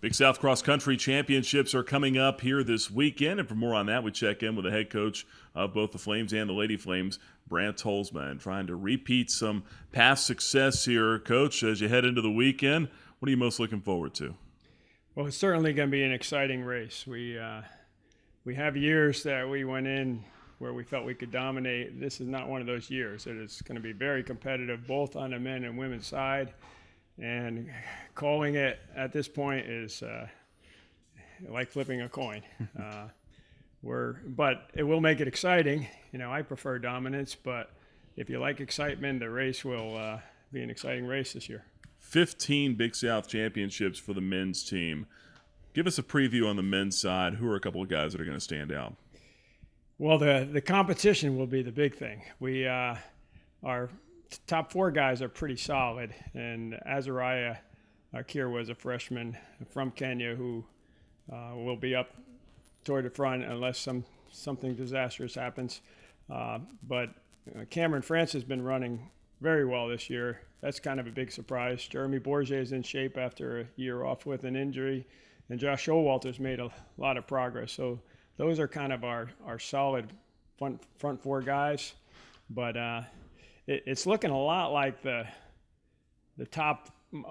Big South Cross Country Championships are coming up here this weekend, and for more on that, we check in with the head coach of both the Flames and the Lady Flames, Brant Holzman, trying to repeat some past success here. Coach, as you head into the weekend, what are you most looking forward to? Well, it's certainly going to be an exciting race. We have years that we went in where we felt we could dominate. This is not one of those years. It is going to be very competitive, both on the men and women's side. And calling it at this point is like flipping a coin. But it will make it exciting. You know, I prefer dominance, but if you like excitement, the race will be an exciting race this year. 15 Big South championships for the men's team. Give us a preview on the men's side. Who are a couple of guys that are going to stand out? Well, the competition will be the big thing. Our top four guys are pretty solid, and Azariah Kier was a freshman from Kenya who will be up toward the front unless something disastrous happens. But Cameron France has been running very well this year. That's kind of a big surprise. Jeremy Bourget is in shape after a year off with an injury, and Josh Showalter's made a lot of progress. So those are kind of our solid front four guys. But it's looking a lot like the top,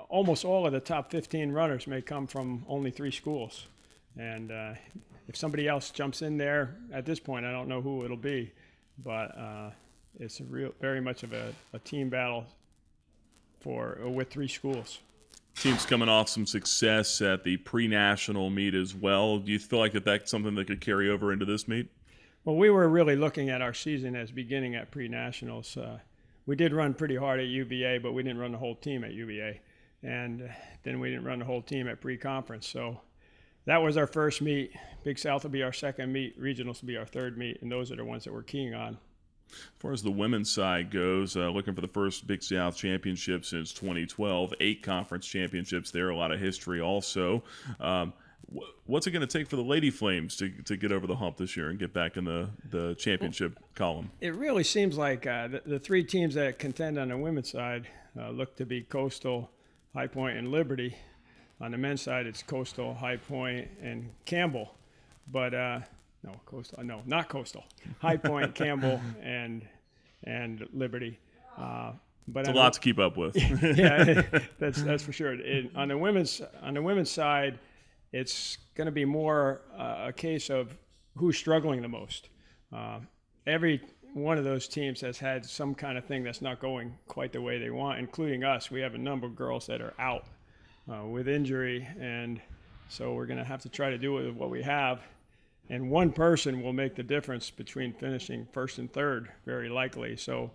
almost all of the top 15 runners may come from only 3 schools. And if somebody else jumps in there at this point, I don't know who it'll be, but it's very much of a team battle with 3 schools. Team's coming off some success at the pre-national meet as well. Do you feel like that's something that could carry over into this meet? Well, we were really looking at our season as beginning at pre-nationals. We did run pretty hard at UVA, but we didn't run the whole team at UVA. And then we didn't run the whole team at pre-conference. So that was our first meet. Big South will be our second meet. Regionals will be our third meet. And those are the ones that we're keying on. As far as the women's side goes, looking for the first Big South championship since 2012. 8 conference championships there, a lot of history also. What's it going to take for the Lady Flames to get over the hump this year and get back in the championship column? It really seems like the 3 teams that contend on the women's side look to be Coastal, High Point, and Liberty. On the men's side, it's Coastal, High Point, and Campbell. But not Coastal. High Point, Campbell, and Liberty. But it's a lot to keep up with. Yeah, that's for sure. On the women's side, it's going to be more a case of who's struggling the most. Every one of those teams has had some kind of thing that's not going quite the way they want, including us. We have a number of girls that are out with injury, and so we're going to have to try to do with what we have. And one person will make the difference between finishing first and third, very likely. So,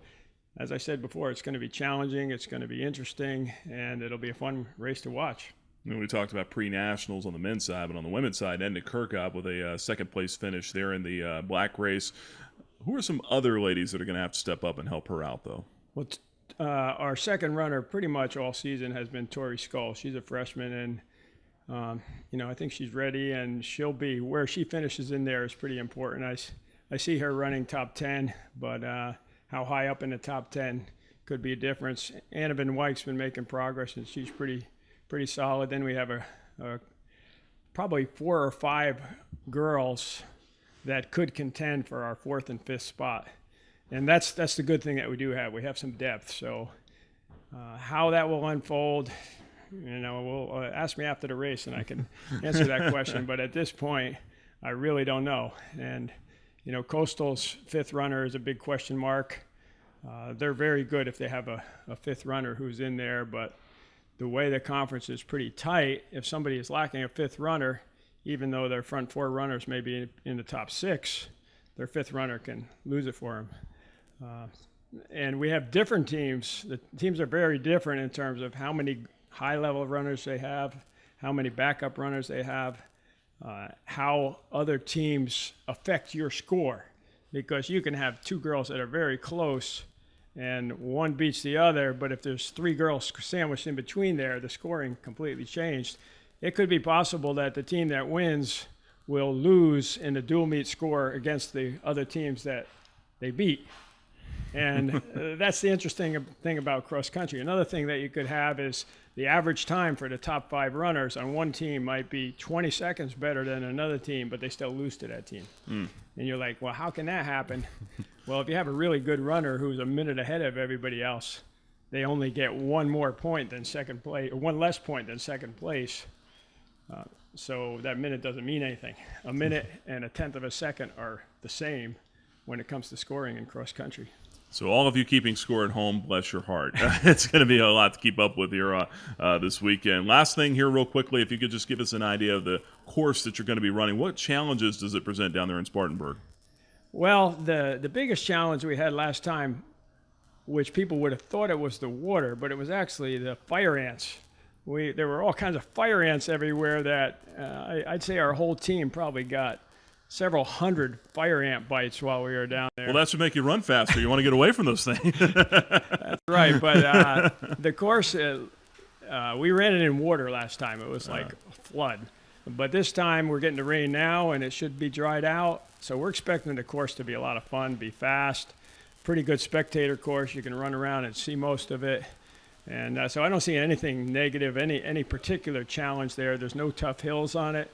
as I said before, it's going to be challenging, it's going to be interesting, and it'll be a fun race to watch. We talked about pre-nationals on the men's side, but on the women's side, Edna Kirkhope with a second-place finish there in the black race. Who are some other ladies that are going to have to step up and help her out, though? Well, our second runner pretty much all season has been Tori Skull. She's a freshman, and I think she's ready, and she'll be where she finishes in there is pretty important. I see her running top 10, but how high up in the top 10 could be a difference. Anna Van Wyck's been making progress, and she's pretty solid. Then we have probably 4 or 5 girls that could contend for our 4th and 5th spot, and that's the good thing that we do have. We have some depth. So how that will unfold, we'll ask me after the race, and I can answer that question. But at this point, I really don't know. And Coastal's 5th runner is a big question mark. They're very good if they have a 5th runner who's in there, but the way the conference is pretty tight, if somebody is lacking a 5th runner, even though their front 4 runners may be in the top 6, their 5th runner can lose it for them. And we have different teams. The teams are very different in terms of how many high-level runners they have, how many backup runners they have, how other teams affect your score. Because you can have 2 girls that are very close and one beats the other, but if there's 3 girls sandwiched in between there, the scoring completely changed. It could be possible that the team that wins will lose in the dual meet score against the other teams that they beat. And that's the interesting thing about cross country. Another thing that you could have is the average time for the top 5 runners on one team might be 20 seconds better than another team, but they still lose to that team. And you're like, well, how can that happen? Well, if you have a really good runner who's a minute ahead of everybody else, they only get one more point than second place, or one less point than second place. So that minute doesn't mean anything. A minute and a tenth of a second are the same when it comes to scoring in cross country. So all of you keeping score at home, bless your heart. It's going to be a lot to keep up with here this weekend. Last thing here real quickly, if you could just give us an idea of the course that you're going to be running. What challenges does it present down there in Spartanburg? Well, the biggest challenge we had last time, which people would have thought it was the water, but it was actually the fire ants. There were all kinds of fire ants everywhere that I'd say our whole team probably got several hundred fire ant bites while we were down there. Well, that should make you run faster. You want to get away from those things. That's right. But the course, we ran it in water last time. It was like a flood. But this time we're getting the rain now, and it should be dried out. So we're expecting the course to be a lot of fun, be fast, pretty good spectator course. You can run around and see most of it. And so I don't see anything negative, any particular challenge there. There's no tough hills on it.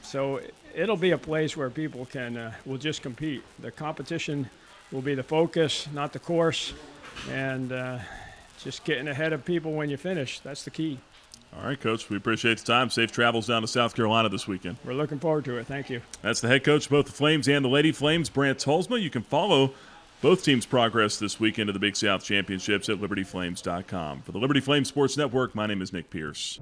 So it'll be a place where people will just compete. The competition will be the focus, not the course, and just getting ahead of people when you finish. That's the key. All right, Coach, we appreciate the time. Safe travels down to South Carolina this weekend. We're looking forward to it. Thank you. That's the head coach of both the Flames and the Lady Flames, Brant Hulsma. You can follow both teams' progress this weekend of the Big South Championships at libertyflames.com. For the Liberty Flames Sports Network, my name is Nick Pierce.